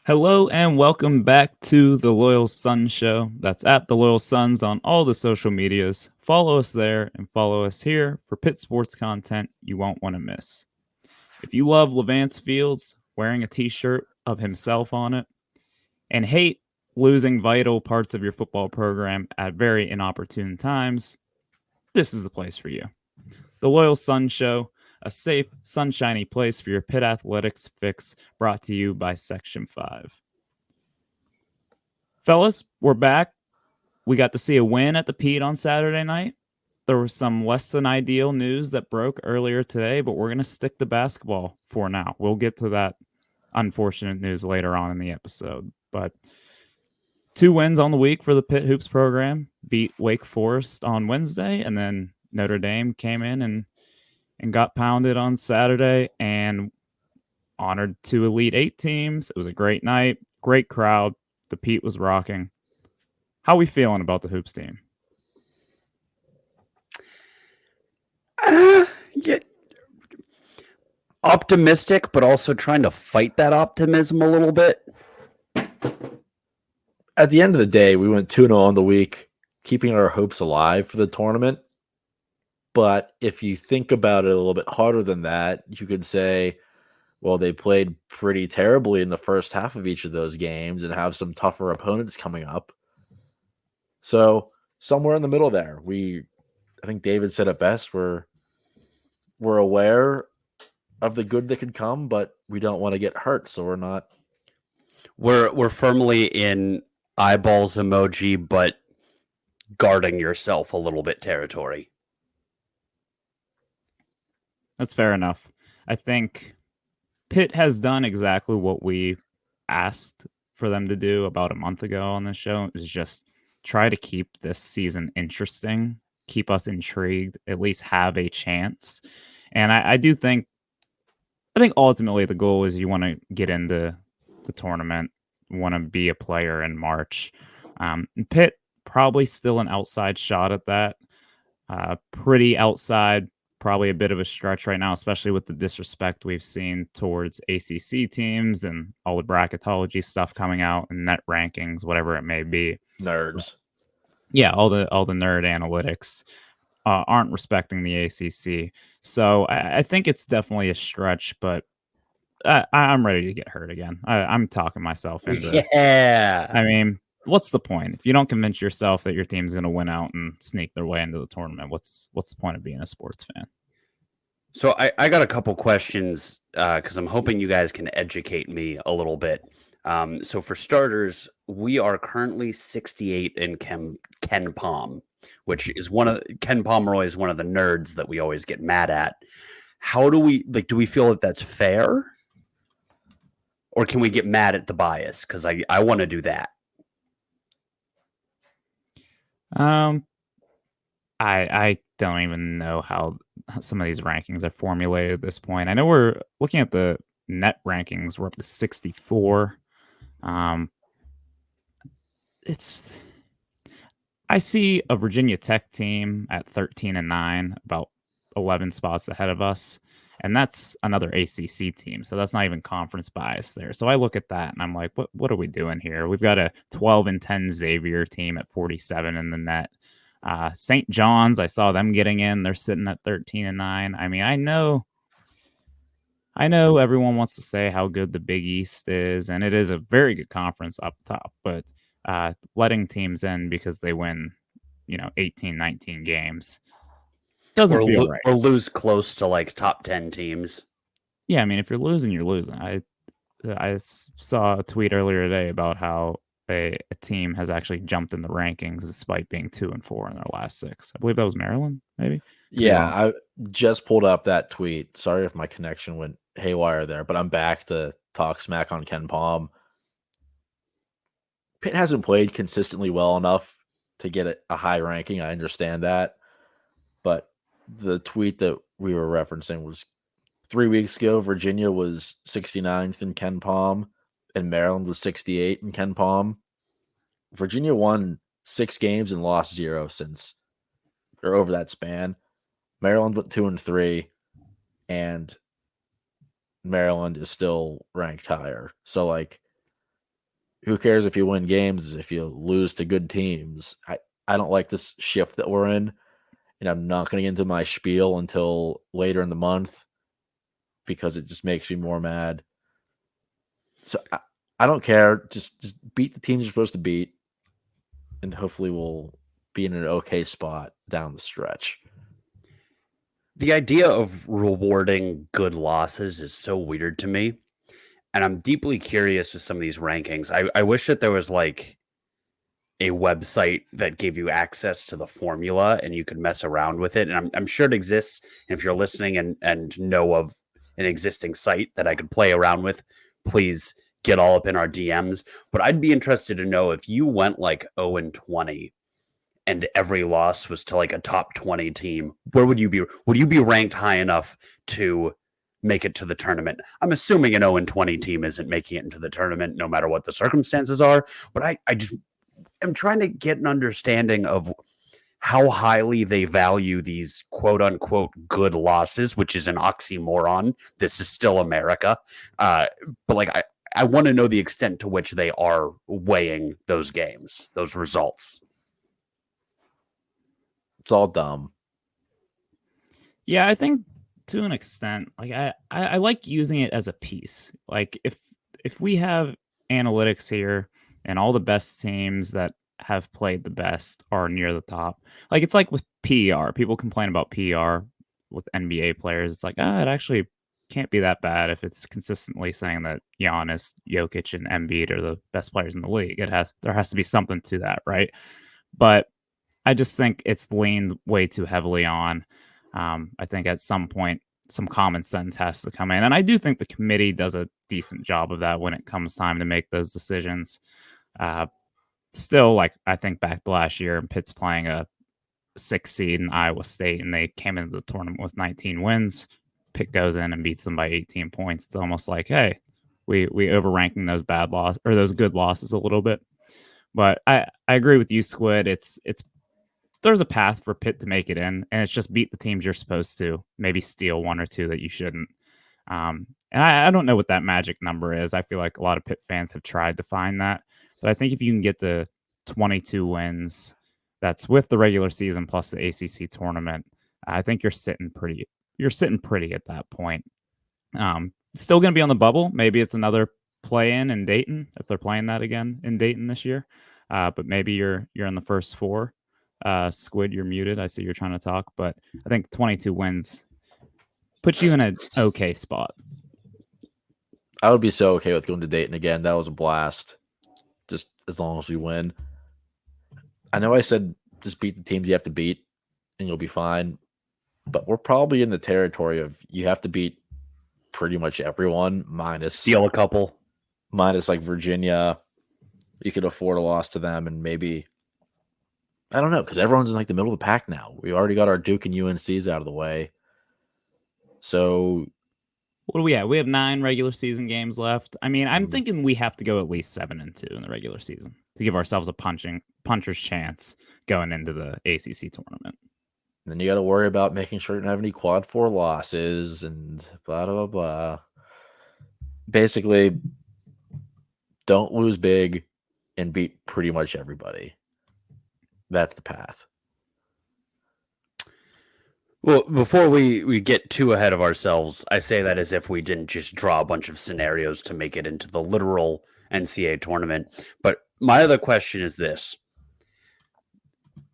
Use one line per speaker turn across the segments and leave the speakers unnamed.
Hello and welcome back to the Loyal Sun Show. That's at the Loyal Suns on all the social medias. Follow us there and follow us here for Pitt sports content you won't want to miss. If you love Levance Fields wearing a t-shirt of himself on it and hate losing vital parts of your football program at very inopportune times, this is the place for you. The Loyal Sun Show, a safe, sunshiny place for your Pitt athletics fix, brought to you by Section 5. Fellas, we're back. We got to see a win at the Pete on Saturday night. There was some less than ideal news that broke earlier today, but we're going to stick to basketball for now. We'll get to that unfortunate news later on in the episode. But 2 wins on the week for the Pitt Hoops program. Beat Wake Forest on Wednesday, and then Notre Dame came in and got pounded on Saturday and honored 2 Elite 8 teams. It was a great night, great crowd. The Pete was rocking. How we feeling about the Hoops team?
Yeah, optimistic, but also trying to fight that optimism a little bit.
At the end of the day, we went 2-0 on the week, keeping our hopes alive for the tournament. But if you think about it a little bit harder than that, you could say, well, they played pretty terribly in the first half of each of those games and have some tougher opponents coming up. So somewhere in the middle there, I think David said it best. We're aware of the good that could come, but we don't want to get hurt, so we're not.
We're firmly in eyeballs emoji, but guarding yourself a little bit territory.
That's fair enough. I think Pitt has done exactly what we asked for them to do about a month ago on this show, is just try to keep this season interesting, keep us intrigued, at least have a chance. And I think ultimately the goal is you want to get into the tournament, want to be a player in March. Pitt probably still an outside shot at that. Pretty outside, probably a bit of a stretch right now, especially with the disrespect we've seen towards ACC teams and all the bracketology stuff coming out and net rankings, whatever it may be.
Nerds.
Yeah, all the nerd analytics aren't respecting the ACC. So I think it's definitely a stretch, but I'm ready to get hurt again. I'm talking myself into.
Yeah.
I mean, what's the point if you don't convince yourself that your team's going to win out and sneak their way into the tournament? What's the point of being a sports fan?
So I got a couple questions because I'm hoping you guys can educate me a little bit. So for starters, we are currently 68 in Ken Palm, which is Ken Pomeroy is one of the nerds that we always get mad at. How do we do we feel that that's fair? Or can we get mad at the bias? Because I want to do that.
I don't even know how some of these rankings are formulated at this point. I know we're looking at the net rankings. We're up to 64. I see a Virginia Tech team at 13-9, about 11 spots ahead of us. And that's another ACC team. So that's not even conference bias there. So I look at that and I'm like, what are we doing here? We've got a 12-10 Xavier team at 47 in the net. St. John's, I saw them getting in. They're sitting at 13-9. I mean, I know everyone wants to say how good the Big East is, and it is a very good conference up top, but letting teams in because they win, 18, 19 games doesn't feel right.
Or lose close to like top 10 teams.
Yeah, I mean, if you're losing, you're losing. I saw a tweet earlier today about how a team has actually jumped in the rankings despite being 2-4 in their last 6. I believe that was Maryland, maybe.
Yeah, I just pulled up that tweet. Sorry if my connection went haywire there, but I'm back to talk smack on Ken Palm. Pitt hasn't played consistently well enough to get a high ranking. I understand that. But the tweet that we were referencing was 3 weeks ago. Virginia was 69th in Ken Palm, and Maryland was 68 in Ken Palm. Virginia won 6 games and lost 0 over that span. Maryland went 2-3, and Maryland is still ranked higher. So, who cares if you win games if you lose to good teams? I don't like this shift that we're in, and I'm not going to get into my spiel until later in the month because it just makes me more mad. So I don't care. Just beat the teams you're supposed to beat, and hopefully we'll be in an okay spot down the stretch.
The idea of rewarding good losses is so weird to me. And I'm deeply curious with some of these rankings. I wish that there was like a website that gave you access to the formula and you could mess around with it. And I'm sure it exists. And if you're listening and know of an existing site that I could play around with, please get all up in our DMs. But I'd be interested to know if you went like 0-20 and every loss was to like a top 20 team, where would you be? Would you be ranked high enough to make it to the tournament? I'm assuming an 0-20 team isn't making it into the tournament no matter what the circumstances are, but I just am trying to get an understanding of how highly they value these quote unquote good losses, which is an oxymoron. This is still America. But like, I want to know the extent to which they are weighing those games, those results.
It's all dumb.
Yeah, I think to an extent, like I like using it as a piece. Like if we have analytics here and all the best teams that have played the best are near the top, like it's like with PER. People complain about PER with NBA players. It's like, it actually can't be that bad if it's consistently saying that Giannis, Jokic, and Embiid are the best players in the league. There has to be something to that, right? But I just think it's leaned way too heavily on. I think at some point, some common sense has to come in. And I do think the committee does a decent job of that when it comes time to make those decisions. Still, like, I think back to last year, and Pitt's playing a 6 seed in Iowa State, and they came into the tournament with 19 wins. Pitt goes in and beats them by 18 points. It's almost like, hey, we overranking those bad loss or those good losses a little bit. But I agree with you, Squid. There's a path for Pitt to make it in, and it's just beat the teams you're supposed to, maybe steal one or two that you shouldn't. And I don't know what that magic number is. I feel like a lot of Pitt fans have tried to find that. But I think if you can get to 22 wins, that's with the regular season plus the ACC tournament, I think you're sitting pretty at that point. Still going to be on the bubble. Maybe it's another play-in Dayton if they're playing that again in Dayton this year. But maybe you're in the first 4. Squid, you're muted. I see you're trying to talk, but I think 22 wins puts you in an okay spot.
I would be so okay with going to Dayton again. That was a blast. Just as long as we win. I know I said just beat the teams you have to beat and you'll be fine, but we're probably in the territory of you have to beat pretty much everyone minus
steal a couple,
minus like Virginia. You could afford a loss to them, and maybe I don't know, because everyone's in like the middle of the pack now. We already got our Duke and UNCs out of the way. So
what do we have? We have 9 regular season games left. I mean, I'm thinking we have to go at least 7-2 in the regular season to give ourselves a puncher's chance going into the ACC tournament.
And then you got to worry about making sure you don't have any quad 4 losses and blah, blah, blah. Basically, don't lose big and beat pretty much everybody. That's the path.
Well, before we get too ahead of ourselves, I say that as if we didn't just draw a bunch of scenarios to make it into the literal NCAA tournament. But my other question is this.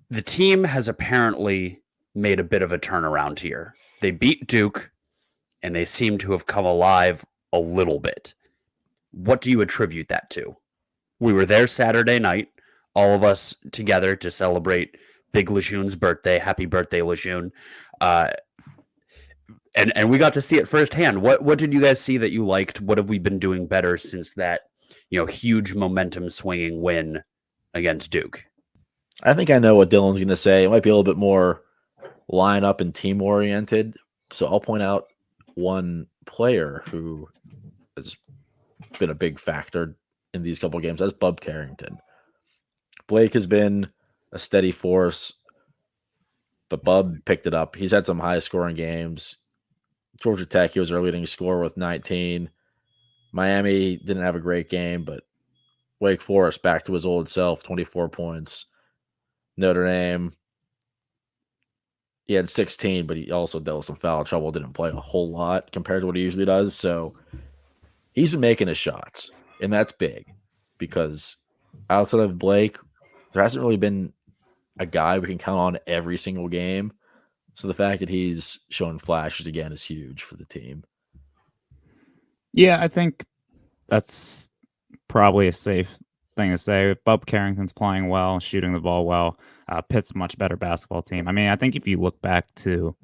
The team has apparently made a bit of a turnaround here. They beat Duke, and they seem to have come alive a little bit. What do you attribute that to? We were there Saturday night, all of us together to celebrate Big Lejeune's birthday. Happy birthday, Lejeune. And we got to see it firsthand. What did you guys see that you liked? What have we been doing better since that, huge momentum swinging win against Duke?
I think I know what Dylan's going to say. It might be a little bit more line up and team oriented. So I'll point out one player who has been a big factor in these couple of games. That's Bub Carrington. Blake has been a steady force, but Bub picked it up. He's had some high scoring games. Georgia Tech, he was our leading scorer with 19. Miami didn't have a great game, but Wake Forest back to his old self, 24 points. Notre Dame, he had 16, but he also dealt with some foul trouble, didn't play a whole lot compared to what he usually does. So he's been making his shots, and that's big because outside of Blake, there hasn't really been a guy we can count on every single game. So the fact that he's showing flashes again is huge for the team.
Yeah, I think that's probably a safe thing to say. Bub Carrington's playing well, shooting the ball well. Pitt's a much better basketball team. I mean, I think if you look back to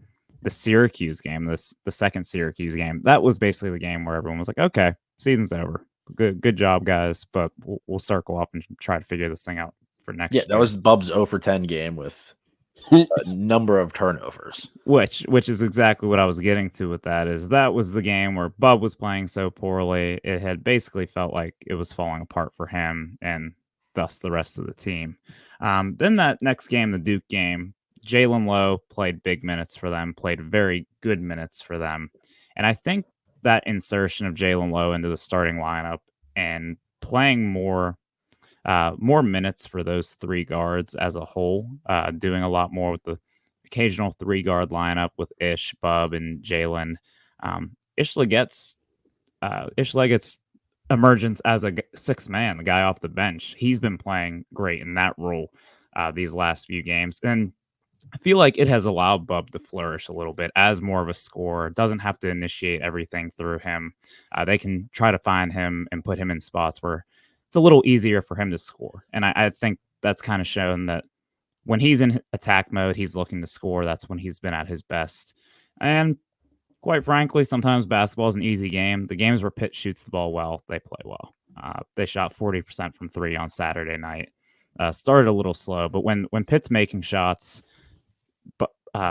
the Syracuse game, the second Syracuse game, that was basically the game where everyone was like, okay, season's over. Good job, guys, but we'll circle up and try to figure this thing out for next year.
Yeah, that was Bub's 0 for 10 game with a number of turnovers.
Which is exactly what I was getting to with that, is that was the game where Bub was playing so poorly, it had basically felt like it was falling apart for him and thus the rest of the team. Then that next game, the Duke game, Jalen Lowe played big minutes for them, played very good minutes for them. And I think that insertion of Jalen Lowe into the starting lineup and playing more minutes for those three guards as a whole, doing a lot more with the occasional 3-guard lineup with Ish, Bub, and Jalen. Ish Leggett's emergence as a sixth man, the guy off the bench, he's been playing great in that role these last few games. And I feel like it has allowed Bub to flourish a little bit as more of a scorer. Doesn't have to initiate everything through him. They can try to find him and put him in spots where it's a little easier for him to score. And I think that's kind of shown that when he's in attack mode, he's looking to score. That's when he's been at his best. And quite frankly, sometimes basketball is an easy game. The games where Pitt shoots the ball well, they play well. They shot 40% from 3 on Saturday night. Started a little slow, but when Pitt's making shots,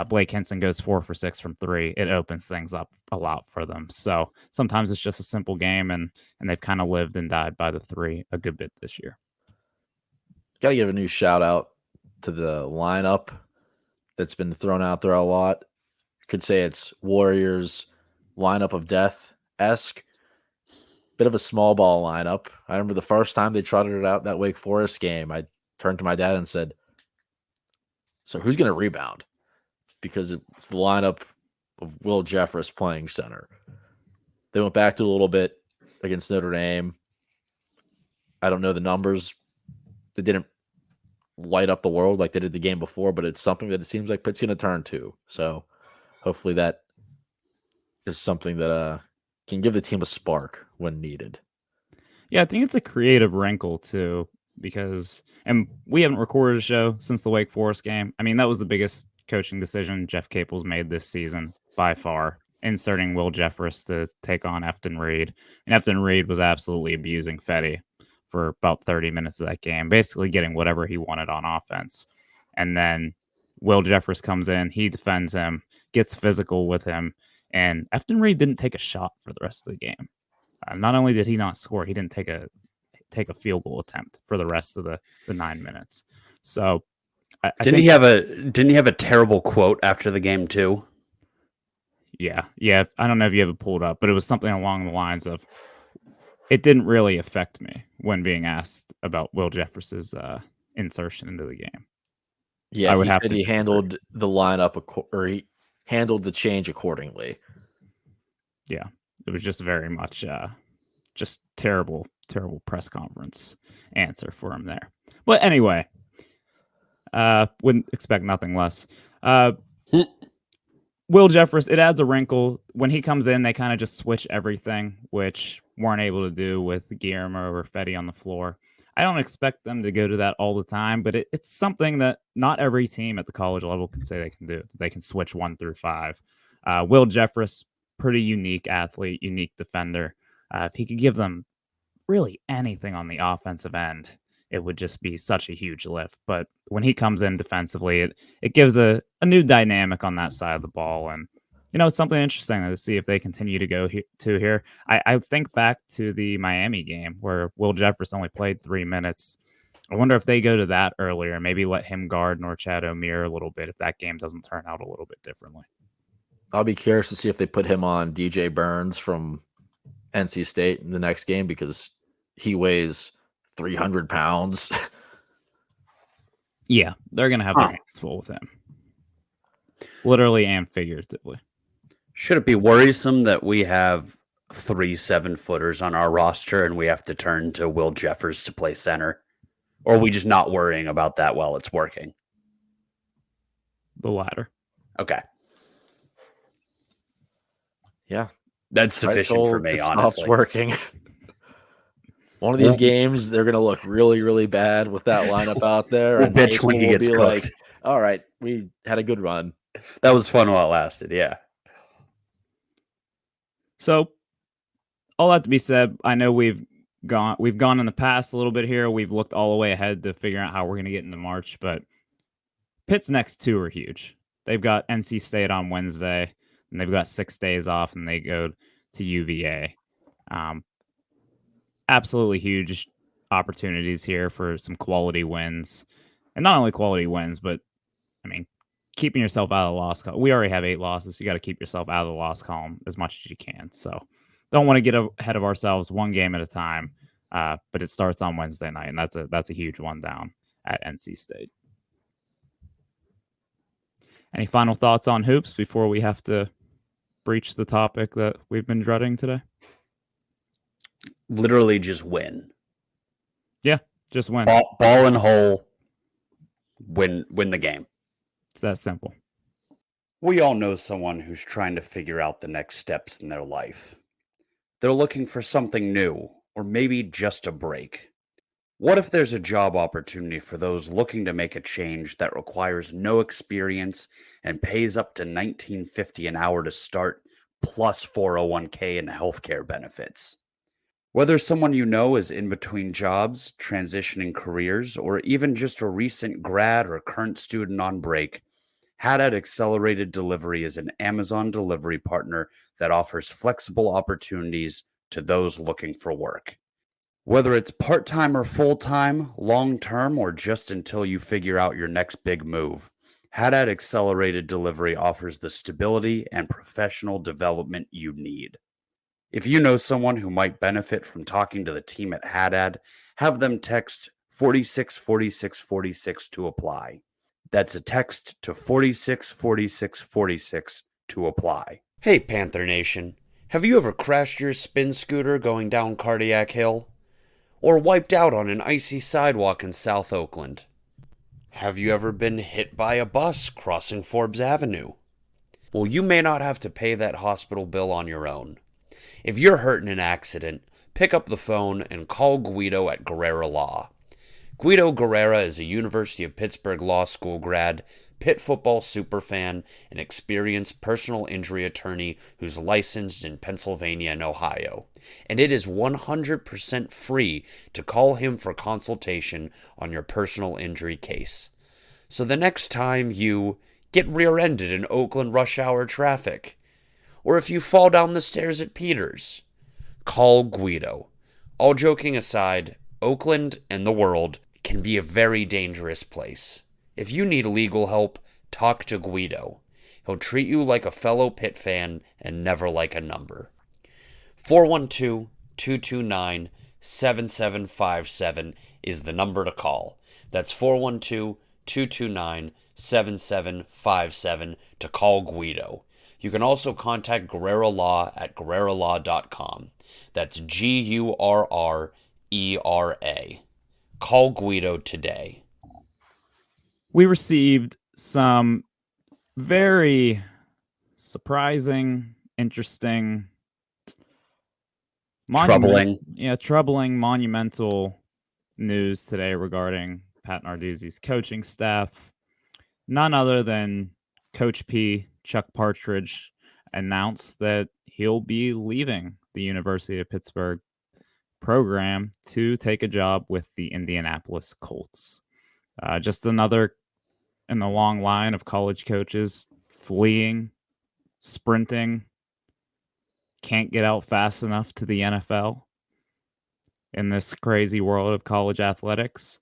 Blake Hinson goes 4 for 6 from 3, it opens things up a lot for them. So sometimes it's just a simple game, and they've kind of lived and died by the 3 a good bit this year.
Got to give a new shout out to the lineup that's been thrown out there a lot. Could say it's Warriors lineup of death-esque. Bit of a small ball lineup. I remember the first time they trotted it out that Wake Forest game, I turned to my dad and said, so who's going to rebound? Because it's the lineup of Will Jeffress playing center. They went back to a little bit against Notre Dame. I don't know the numbers. They didn't light up the world like they did the game before, but it's something that it seems like Pitt's going to turn to. So hopefully that is something that can give the team a spark when needed.
Yeah, I think it's a creative wrinkle too, because, and we haven't recorded a show since the Wake Forest game. I mean, that was the biggest coaching decision Jeff Capel's made this season by far, inserting Will Jeffress to take on Efton Reed. And Efton Reed was absolutely abusing Fetty for about 30 minutes of that game, basically getting whatever he wanted on offense. And then Will Jeffress comes in, he defends him, gets physical with him, and Efton Reed didn't take a shot for the rest of the game. Not only did he not score, he didn't take a field goal attempt for the rest of the 9 minutes. So
didn't he have a terrible quote after the game too?
Yeah. I don't know if you have it pulled up, but it was something along the lines of, it didn't really affect me when being asked about Will Jeffress's insertion into the game.
Yeah, he said he handled the lineup or he handled the change accordingly.
Yeah, it was just very much just terrible press conference answer for him there. But anyway, wouldn't expect nothing less. Will Jeffress, it adds a wrinkle. When he comes in, they kind of just switch everything, which weren't able to do with Guillermo or Fetty on the floor. I don't expect them to go to that all the time, but it's something that not every team at the college level can say they can do. They can switch 1 through 5. Will Jeffress, pretty unique athlete, unique defender. If he could give them really anything on the offensive end, it would just be such a huge lift. But when he comes in defensively, it gives a new dynamic on that side of the ball. And, it's something interesting to see if they continue to go here. I think back to the Miami game where Will Jeffress only played 3 minutes. I wonder if they go to that earlier, maybe let him guard Norchad O'Meara a little bit if that game doesn't turn out a little bit differently.
I'll be curious to see if they put him on DJ Burns from NC State in the next game because he weighs 300 pounds.
Yeah, they're going to have their hands full with him. Literally and figuratively.
Should it be worrisome that we have 3 7-footers on our roster and we have to turn to Will Jeffers to play center? Or are we just not worrying about that while it's working?
The latter.
Okay.
Yeah.
That's sufficient for me,
it
honestly.
stops working. One of these games, they're going to look really, really bad with that lineup out there.
We'll
and
bitch when he
will
gets
be
cooked.
like, all right, we had a good run.
That was fun while it lasted, yeah.
So, all that to be said, I know we've gone in the past a little bit here. We've looked all the way ahead to figure out how we're going to get into March, but Pitt's next 2 are huge. They've got NC State on Wednesday, and they've got 6 days off, and they go to UVA. Absolutely huge opportunities here for some quality wins. And not only quality wins, but, I mean, keeping yourself out of the loss column. We already have 8 losses. You got to keep yourself out of the loss column as much as you can. So don't want to get ahead of ourselves, one game at a time. But it starts on Wednesday night, and that's a huge one down at NC State. Any final thoughts on hoops before we have to breach the topic that we've been dreading today?
Literally just win.
Yeah, just win.
Ball and hole, win the game.
It's that simple.
We all know someone who's trying to figure out the next steps in their life. They're looking for something new, or maybe just a break. What if there's a job opportunity for those looking to make a change that requires no experience and pays up to $19.50 an hour to start, plus 401k and healthcare benefits? Whether someone you know is in between jobs, transitioning careers, or even just a recent grad or current student on break, Haddad Accelerated Delivery is an Amazon delivery partner that offers flexible opportunities to those looking for work. Whether it's part-time or full-time, long-term, or just until you figure out your next big move, Haddad Accelerated Delivery offers the stability and professional development you need. If you know someone who might benefit from talking to the team at Haddad, have them text 464646 to apply. That's a text to 464646 to apply. Hey Panther Nation, have you ever crashed your spin scooter going down Cardiac Hill? Or wiped out on an icy sidewalk in South Oakland? Have you ever been hit by a bus crossing Forbes Avenue? Well, you may not have to pay that hospital bill on your own. If you're hurt in an accident, pick up the phone and call Guido at Guerrera Law. Guido Guerrera is a University of Pittsburgh Law School grad, Pitt Football superfan, and experienced personal injury attorney who's licensed in Pennsylvania and Ohio. And it is 100% free to call him for consultation on your personal injury case. So the next time you get rear-ended in Oakland rush hour traffic, or if you fall down the stairs at Peters, call Guido. All joking aside, Oakland and the world can be a very dangerous place. If you need legal help, talk to Guido. He'll treat you like a fellow Pitt fan and never like a number. 412-229-7757 is the number to call. That's 412-229-7757 to call Guido. You can also contact Guerrera Law at guerreralaw.com. That's Gurrera. Call Guido today.
We received some very surprising, interesting, troubling, monumental news today regarding Pat Narduzzi's coaching staff. None other than Coach P, Chuck Partridge, announced that he'll be leaving the University of Pittsburgh program to take a job with the Indianapolis Colts. Just another in the long line of college coaches fleeing, sprinting, can't get out fast enough to the NFL in this crazy world of college athletics.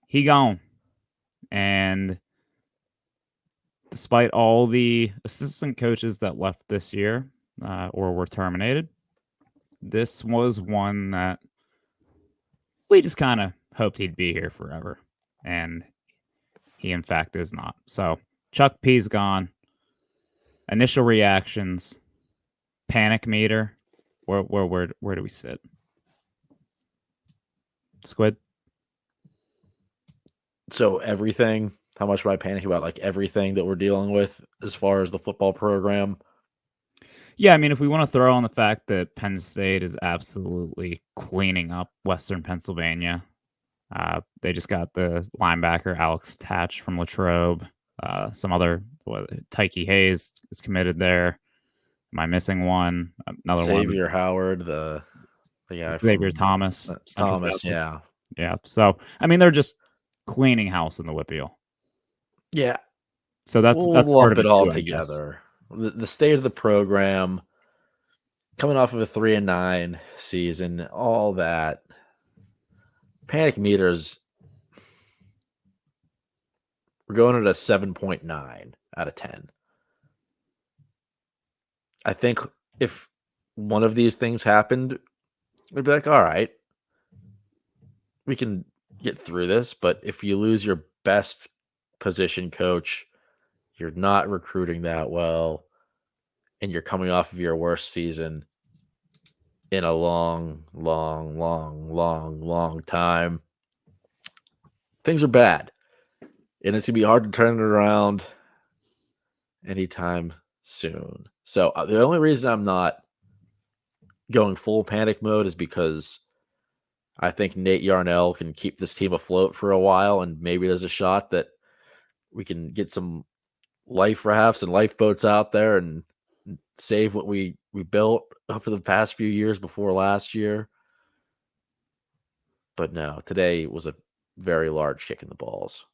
He gone. And despite all the assistant coaches that left this year or were terminated, this was one that we just kind of hoped he'd be here forever, and he in fact is not. So Chuck P's gone. Initial reactions, panic meter. Where do we sit? Squid.
So everything, how much am I panicking about? Like everything that we're dealing with as far as the football program.
Yeah, I mean, if we want to throw on the fact that Penn State is absolutely cleaning up Western Pennsylvania, they just got the linebacker Alex Tatch from Latrobe. Some other, Tyke Hayes is committed there. Am I missing one? Another
Xavier
one.
Howard, the guy
Xavier
from
Thomas. Central
Thomas,
Catholic.
yeah.
Yeah. So, I mean, they're just cleaning house in the Whitfield.
Yeah.
So that's
We'll
part
lump
of
it
it
all
too, I guess.
together. The state of the program, coming off of a 3-9 season, all that. Panic meters, we're going at a 7.9 out of 10. I think if one of these things happened, we'd be like, all right, we can get through this. But if you lose your best position coach, you're not recruiting that well, and you're coming off of your worst season in a long time, things are bad. And it's going to be hard to turn it around anytime soon. So the only reason I'm not going full panic mode is because I think Nate Yarnell can keep this team afloat for a while, and maybe there's a shot that we can get some life rafts and lifeboats out there and save what we built over the past few years before last year. But no, today was a very large kick in the balls.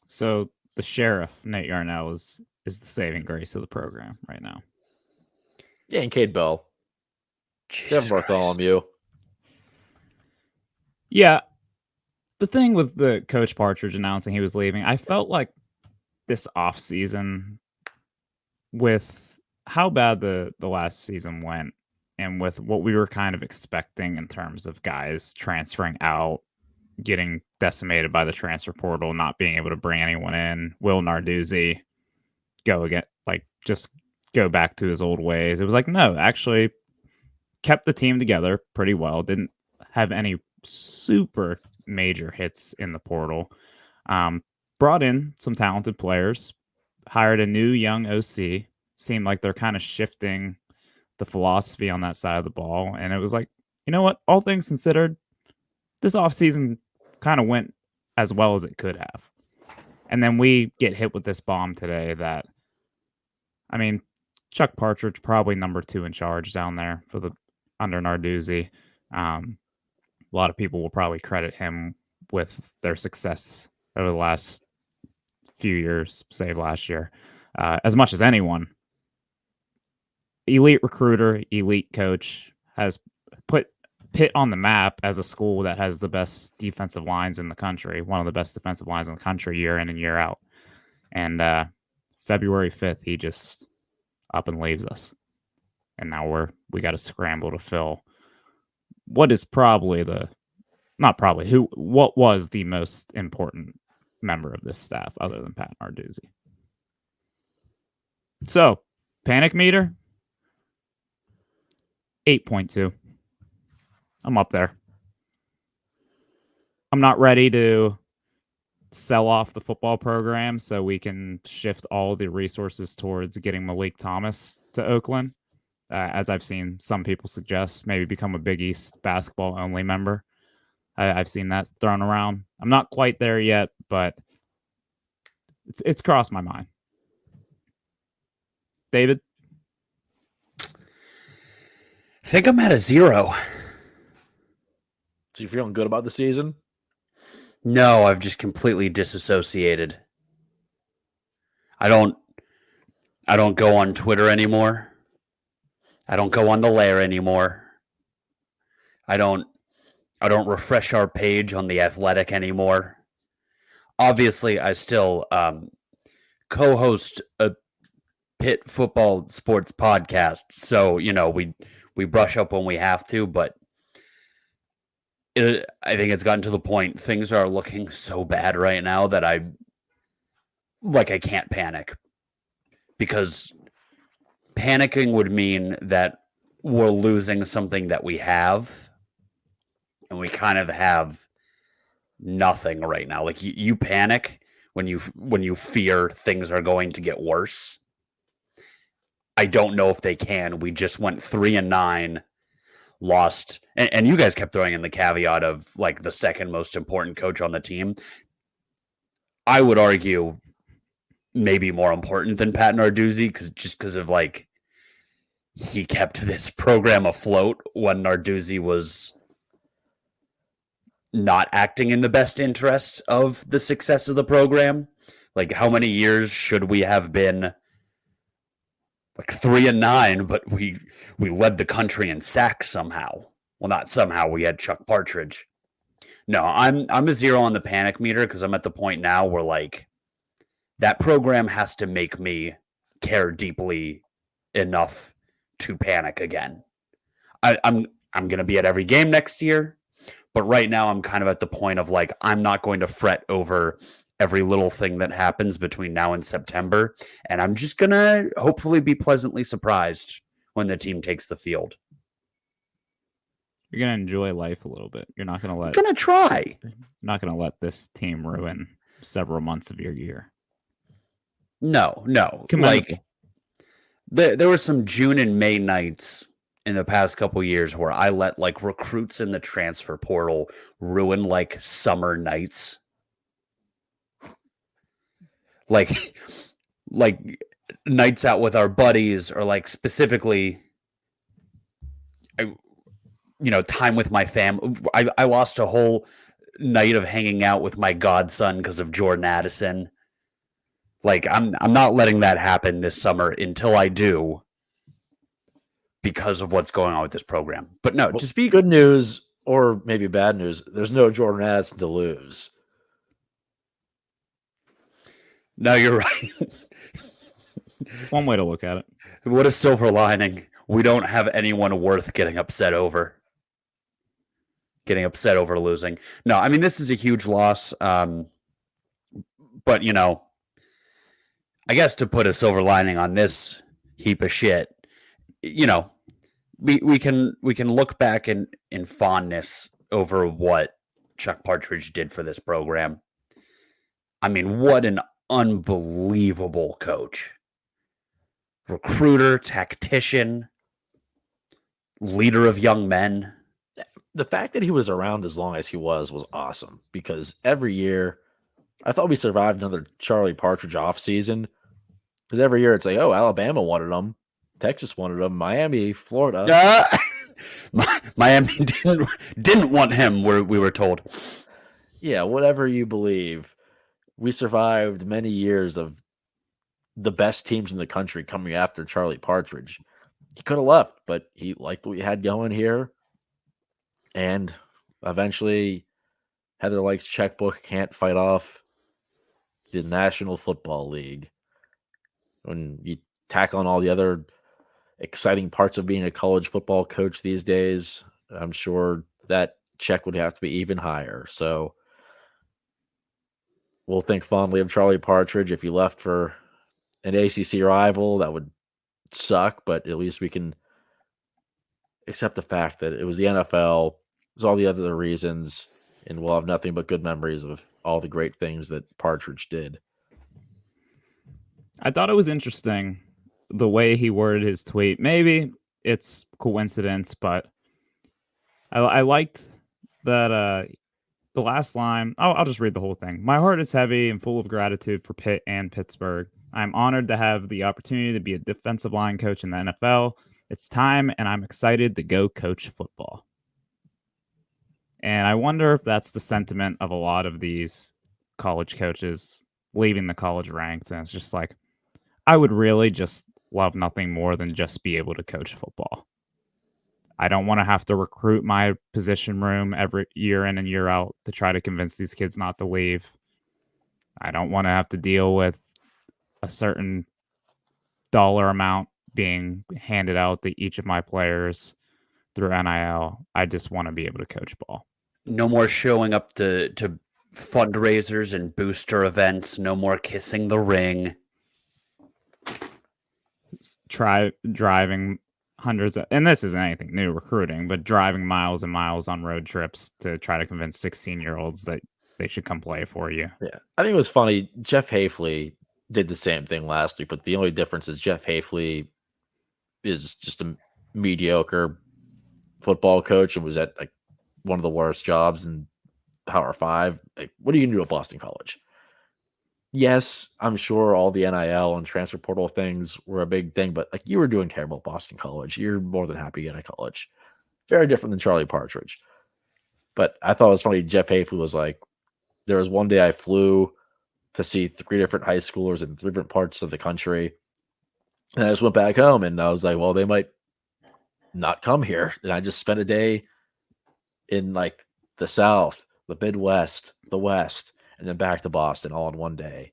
So the sheriff, Nate Yarnell, is the saving grace of the program right now.
Yeah, and Cade Bell.
Jesus
Bartholomew.
Yeah. The thing with the Coach Partridge announcing he was leaving, I felt like this offseason, with how bad the last season went and with what we were kind of expecting in terms of guys transferring out, getting decimated by the transfer portal, not being able to bring anyone in, Will Narduzzi just go back to his old ways. It was like, no, actually kept the team together pretty well. Didn't have any super major hits in the portal. Brought in some talented players, hired a new young OC. Seemed like they're kind of shifting the philosophy on that side of the ball. And it was like, you know what? All things considered, this offseason kind of went as well as it could have. And then we get hit with this bomb today that, I mean, Chuck Partridge, probably number 2 in charge down there under Narduzzi. A lot of people will probably credit him with their success over the last few years, save last year, as much as anyone. Elite recruiter, elite coach, has put Pitt on the map as a school that has the best defensive lines in the country, one of the best defensive lines in the country year in and year out. And February 5th, he just up and leaves us. And now we got to scramble to fill what is probably what was the most important member of this staff other than Pat Narduzzi. So, panic meter, 8.2. I'm up there. I'm not ready to sell off the football program so we can shift all the resources towards getting Malik Thomas to Oakland. As I've seen some people suggest, maybe become a Big East basketball only member. I've seen that thrown around. I'm not quite there yet, but it's crossed my mind. David?
I think I'm at a 0.
So you feeling good about the season?
No, I've just completely disassociated. I don't go on Twitter anymore. I don't go on the Lair anymore. I don't refresh our page on The Athletic anymore. Obviously, I still co-host a Pitt Football sports podcast, so we brush up when we have to, but I think it's gotten to the point things are looking so bad right now that I can't panic, because panicking would mean that we're losing something that we have, and we kind of have nothing right now. Like you panic when you fear things are going to get worse. I don't know if they can. We just went 3-9, lost, and you guys kept throwing in the caveat of like the second most important coach on the team. I would argue maybe more important than Pat Narduzzi, because of like he kept this program afloat when Narduzzi was not acting in the best interest of the success of the program. Like, how many years should we have been like 3-9, but we led the country in sacks somehow? Well, not somehow. We had Chuck Partridge. No, I'm a 0 on the panic meter, because I'm at the point now where like that program has to make me care deeply enough to panic again. I'm going to be at every game next year, but right now I'm kind of at the point of like I'm not going to fret over every little thing that happens between now and September, and I'm just going to hopefully be pleasantly surprised when the team takes the field.
You're gonna enjoy life a little bit. You're not gonna
I'm going to try.
not gonna let this team ruin several months of your year.
No.
Commendable.
Like there were some June and May nights in the past couple years where I let like recruits in the transfer portal ruin like summer nights. Like nights out with our buddies, or like specifically time with my family. I lost a whole night of hanging out with my godson because of Jordan Addison. Like I'm not letting that happen this summer until I do, because of what's going on with this program. But no,
Well,
just be
good news, or maybe bad news. There's no Jordan Addison to lose.
No, you're right.
It's one way to look at it.
What a silver lining. We don't have anyone worth getting upset over losing. No, I mean, this is a huge loss. But I guess to put a silver lining on this heap of shit, we can look back in fondness over what Chuck Partridge did for this program. I mean, what an unbelievable coach. Recruiter, tactician, leader of young men.
The fact that he was around as long as he was awesome, because every year I thought we survived another Charlie Partridge off season, because every year it's like, oh, Alabama wanted him, Texas wanted him, Miami, Florida.
Miami didn't want him, we were told.
Yeah, whatever you believe, we survived many years of the best teams in the country coming after Charlie Partridge. He could have left, but he liked what we had going here. And eventually, Heather Lake's checkbook can't fight off the National Football League. When you tack on all the other exciting parts of being a college football coach these days, I'm sure that check would have to be even higher. So we'll think fondly of Charlie Partridge. If he left for an ACC rival, that would suck, but at least we can accept the fact that it was the NFL. It was all the other reasons, and we'll have nothing but good memories of all the great things that Partridge did.
I thought it was interesting the way he worded his tweet. Maybe it's coincidence, but I liked that the last line. I'll just read the whole thing. My heart is heavy and full of gratitude for Pitt and Pittsburgh. I'm honored to have the opportunity to be a defensive line coach in the NFL. It's time, and I'm excited to go coach football. And I wonder if that's the sentiment of a lot of these college coaches leaving the college ranks. And it's just like, I would really just love nothing more than just be able to coach football. I don't want to have to recruit my position room every year in and year out to try to convince these kids not to leave. I don't want to have to deal with a certain dollar amount being handed out to each of my players through NIL. I just want to be able to coach ball.
No more showing up to fundraisers and booster events. No more kissing the ring.
Try driving hundreds of, and this isn't anything new recruiting, but driving miles and miles on road trips to try to convince 16-year-olds that they should come play for you.
Yeah. I think it was funny. Jeff Hafley did the same thing last week, but the only difference is Jeff Hafley is just a mediocre football coach and was at like one of the worst jobs in Power 5. Like, what are you gonna do at Boston College? Yes, I'm sure all the NIL and transfer portal things were a big thing, but like you were doing terrible at Boston College. You're more than happy to get a college. Very different than Charlie Partridge. But I thought it was funny. Jeff Hafley was like, there was one day I flew to see 3 different high schoolers in 3 different parts of the country. And I just went back home and I was like, well, they might not come here. And I just spent a day in like the South, the Midwest, the West, and then back to Boston all in one day,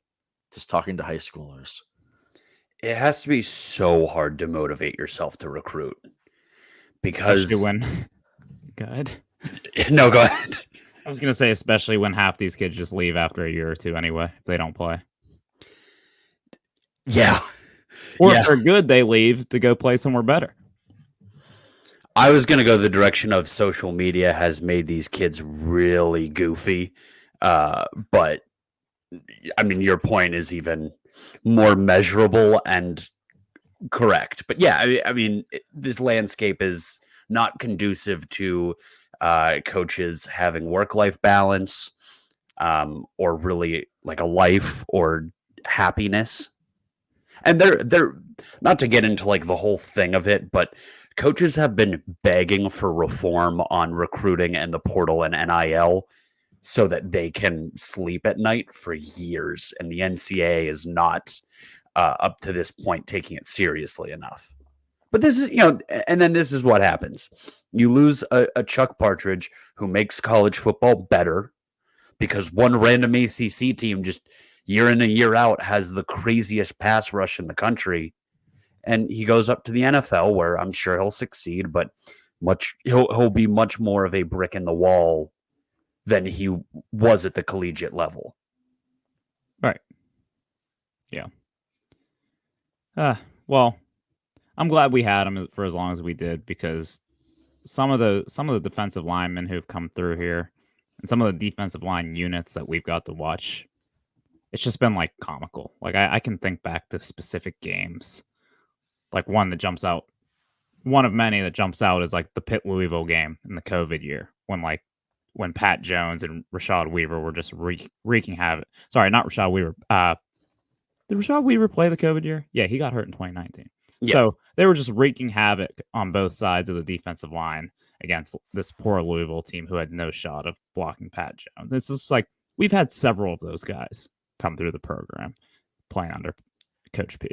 just talking to high schoolers.
It has to be so hard to motivate yourself to recruit because
Especially when go ahead.
No, go ahead.
I was gonna say, especially when half these kids just leave after a year or two anyway, if they don't play.
Yeah.
Or if they're good, they leave to go play somewhere better.
I was going to go the direction of social media has made these kids really goofy. But I mean, your point is even more measurable and correct. But yeah, I mean, this landscape is not conducive to coaches having work-life balance or really like a life or happiness. And they're not to get into like the whole thing of it, but coaches have been begging for reform on recruiting and the portal and NIL so that they can sleep at night for years. And the NCAA is not up to this point taking it seriously enough. But this is, and then this is what happens. You lose a Chuck Partridge who makes college football better because one random ACC team just year in and year out has the craziest pass rush in the country. And he goes up to the NFL where I'm sure he'll succeed, but he'll be much more of a brick in the wall than he was at the collegiate level.
Right. Yeah. Well, I'm glad we had him for as long as we did because some of the defensive linemen who've come through here and some of the defensive line units that we've got to watch, it's just been like comical. Like I can think back to specific games. Like one that jumps out, one of many that jumps out is like the Pitt Louisville game in the COVID year when Pat Jones and Rashad Weaver were just wreaking havoc. Sorry, not Rashad Weaver. Did Rashad Weaver play the COVID year? Yeah, he got hurt in 2019. Yep. So they were just wreaking havoc on both sides of the defensive line against this poor Louisville team who had no shot of blocking Pat Jones. It's just like we've had several of those guys come through the program playing under Coach P.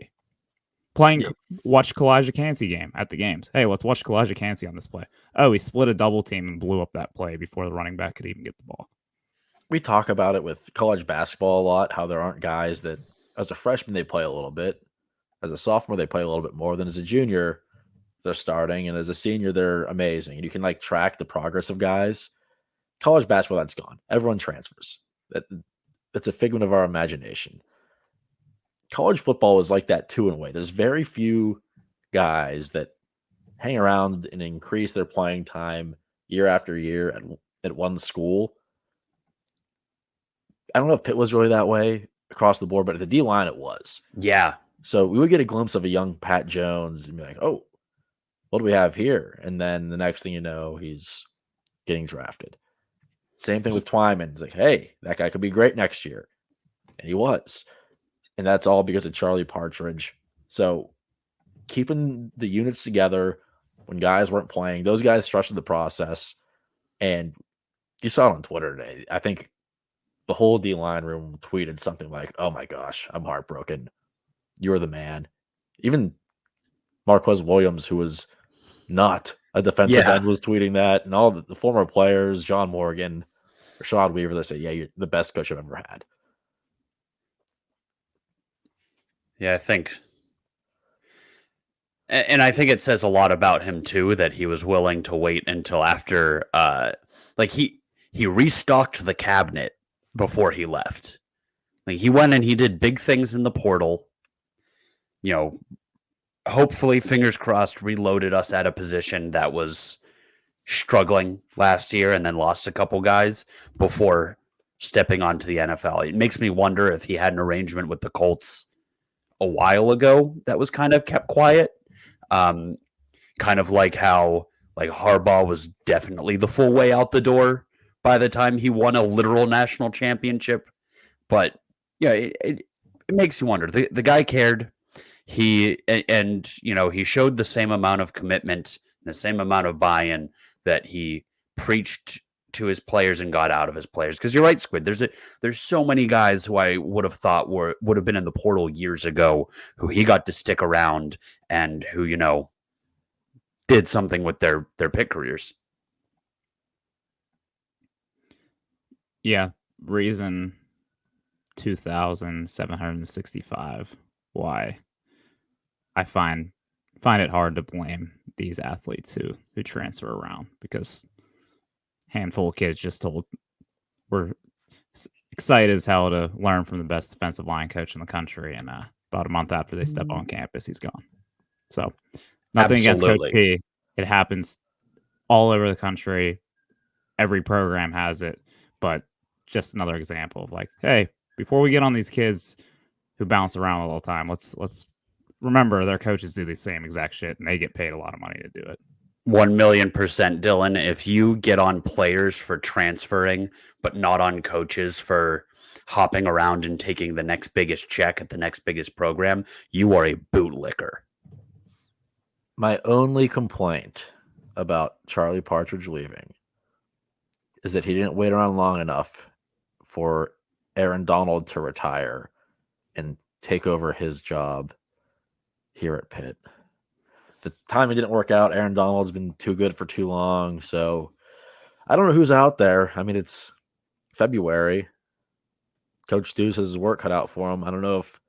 Watch Kalijah Cansey game at the games. Hey, let's watch Kalijah Cansey on this play. Oh, he split a double team and blew up that play before the running back could even get the ball.
We talk about it with college basketball a lot, how there aren't guys that as a freshman they play a little bit. As a sophomore, they play a little bit more than as a junior. They're starting, and as a senior, they're amazing. And you can like track the progress of guys. College basketball, that's gone. Everyone transfers. That's a figment of our imagination. College football is like that too in a way. There's very few guys that hang around and increase their playing time year after year at one school. I don't know if Pitt was really that way across the board, but at the D line it was.
Yeah.
So we would get a glimpse of a young Pat Jones and be like, oh, what do we have here? And then the next thing you know, he's getting drafted. Same thing with Twyman. It's like, hey, that guy could be great next year. And he was. And that's all because of Charlie Partridge. So keeping the units together when guys weren't playing, those guys trusted the process. And you saw it on Twitter today. I think the whole D-line room tweeted something like, oh my gosh, I'm heartbroken. You're the man. Even Marquez Williams, who was not a defensive end, was tweeting that. And all the former players, John Morgan, Rashad Weaver, they say, yeah, you're the best coach I've ever had.
Yeah, I think. And I think it says a lot about him, too, that he was willing to wait until after. Like, he he restocked the cabinet before he left. Like, he went and he did big things in the portal. You know, hopefully, fingers crossed, reloaded us at a position that was struggling last year and then lost a couple guys before stepping onto the NFL. It makes me wonder if he had an arrangement with the Colts a while ago that was kind of kept quiet. Kind of like how like Harbaugh was definitely the full way out the door by the time he won a literal national championship. But yeah, it makes you wonder. The guy cared. He showed the same amount of commitment, the same amount of buy-in that he preached to his players and got out of his players. Because you're right, Squid. There's so many guys who I would have thought would have been in the portal years ago who he got to stick around and who, did something with their Pitt careers.
Yeah, reason 2,765 why I find it hard to blame these athletes who transfer around, because handful of kids just told we're excited as hell to learn from the best defensive line coach in the country, and about a month after they step on campus, he's gone. So nothing against Coach P. It happens all over the country. Every program has it, but just another example of like, hey, before we get on these kids who bounce around all the time, let's remember their coaches do the same exact shit and they get paid a lot of money to do it.
1,000,000%, Dylan. If you get on players for transferring, but not on coaches for hopping around and taking the next biggest check at the next biggest program, you are a bootlicker.
My only complaint about Charlie Partridge leaving is that he didn't wait around long enough for Aaron Donald to retire and take over his job here at Pitt. The timing didn't work out. Aaron Donald's been too good for too long. So I don't know who's out there. I mean, it's February. Coach Deuce has his work cut out for him. I don't know if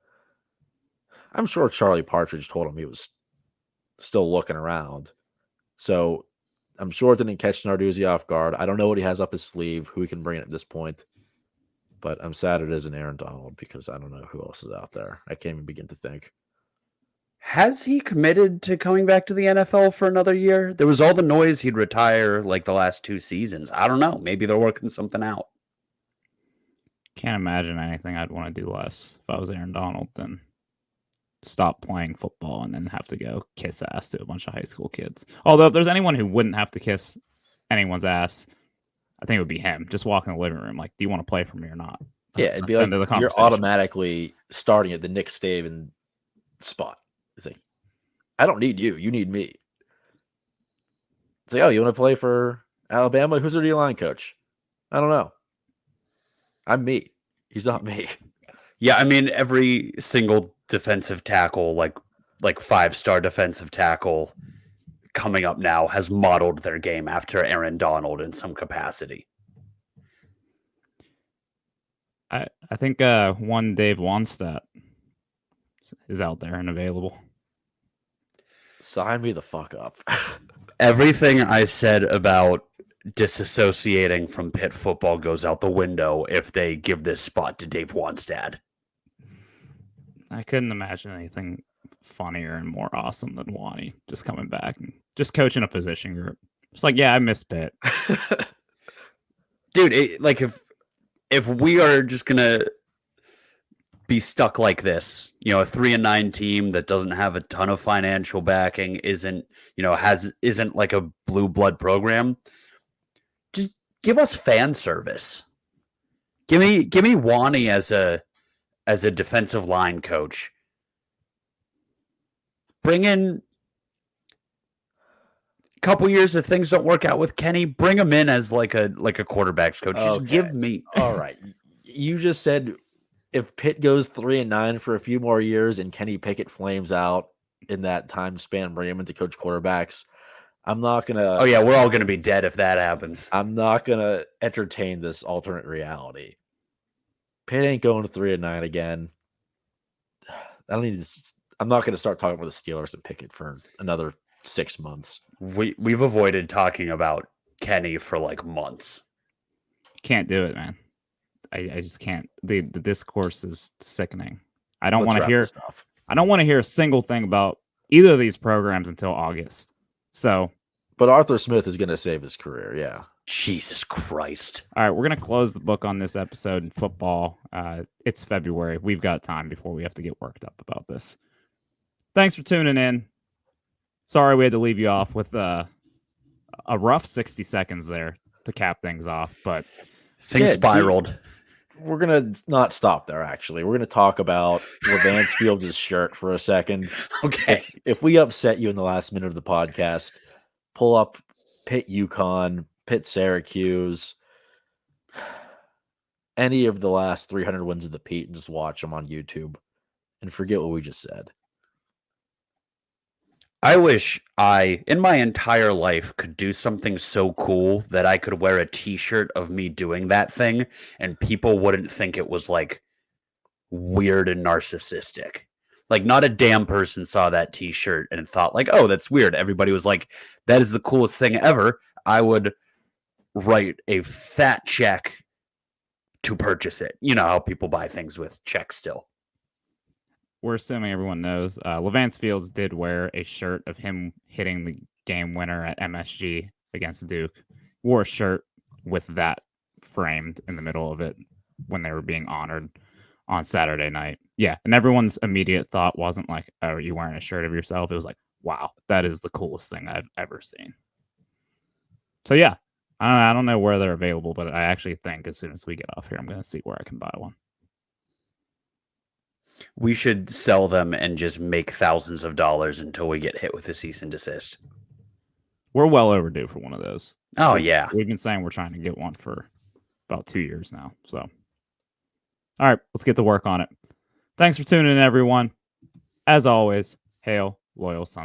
– I'm sure Charlie Partridge told him he was still looking around. So I'm sure it didn't catch Narduzzi off guard. I don't know what he has up his sleeve, who he can bring at this point. But I'm sad it isn't Aaron Donald, because I don't know who else is out there. I can't even begin to think.
Has he committed to coming back to the NFL for another year? There was all the noise he'd retire like the last 2 seasons. I don't know. Maybe they're working something out.
Can't imagine anything I'd want to do less if I was Aaron Donald than stop playing football and then have to go kiss ass to a bunch of high school kids. Although if there's anyone who wouldn't have to kiss anyone's ass, I think it would be him. Just walk in the living room like, do you want to play for me or not?
Yeah, it'd be like you're automatically starting at the Nick Saban spot. It's like, I don't need you. You need me. It's like, oh, you want to play for Alabama? Who's their D-line coach? I don't know. I'm me. He's not me.
Yeah, I mean, every single defensive tackle, like 5-star defensive tackle coming up now, has modeled their game after Aaron Donald in some capacity.
I think one Dave Wannstedt is out there and available.
Sign me the fuck up.
Everything I said about disassociating from Pitt football goes out the window if they give this spot to Dave Wannstedt.
I couldn't imagine anything funnier and more awesome than Wani just coming back and just coaching a position group. It's like, yeah, I miss Pitt.
Dude, if we are just gonna be stuck like this, a 3-9 team that doesn't have a ton of financial backing, isn't like a blue blood program, just give us fan service. Give me Wani as a defensive line coach. Bring in a couple years if things don't work out with Kenny, bring him in as like a quarterbacks coach. Just give me.
All right. You just said if Pitt goes 3-9 for a few more years and Kenny Pickett flames out in that time span, bring him in to coach quarterbacks. I'm not going to.
Oh, yeah, we're all going to be dead if that happens.
I'm not going to entertain this alternate reality. Pitt ain't going to 3-9 again. I'm not going to start talking about the Steelers and Pickett for another 6 months.
We've avoided talking about Kenny for like months.
Can't do it, man. I just can't. The discourse is sickening. I don't
Let's
want to
wrap
hear.
this up.
I don't want to hear a single thing about either of these programs until August. So,
But Arthur Smith is going to save his career. Yeah.
Jesus Christ.
all right, we're gonna close the book on this episode in football. It's February. We've got time before we have to get worked up about this. Thanks for tuning in. Sorry we had to leave you off with a rough 60 seconds there to cap things off, but
Things
Yeah,
spiraled.
We're going to not stop there, actually. We're going to talk about Levance Fields' shirt for a second.
Okay.
If we upset you in the last minute of the podcast, pull up Pitt UConn, Pitt Syracuse, any of the last 300 wins of the Pete, and just watch them on YouTube and forget what we just said.
I wish I, in my entire life, could do something so cool that I could wear a t-shirt of me doing that thing and people wouldn't think it was like weird and narcissistic. Like not a damn person saw that t-shirt and thought like, oh, that's weird. Everybody was like, that is the coolest thing ever. I would write a fat check to purchase it. You know how people buy things with checks still.
we're assuming everyone knows. Levance Fields did wear a shirt of him hitting the game winner at MSG against Duke. Wore a shirt with that framed in the middle of it when they were being honored on Saturday night. Yeah, and everyone's immediate thought wasn't like, "Oh, are you wearing a shirt of yourself?" It was like, "Wow, that is the coolest thing I've ever seen." So yeah, I don't know where they're available, but I actually think as soon as we get off here, I'm going to see where I can buy one.
We should sell them and just make thousands of dollars until we get hit with a cease and desist.
We're well overdue for one of those.
Oh, yeah.
We've been saying we're trying to get one for about 2 years now. So, all right, let's get to work on it. Thanks for tuning in, everyone. As always, hail loyal Sun.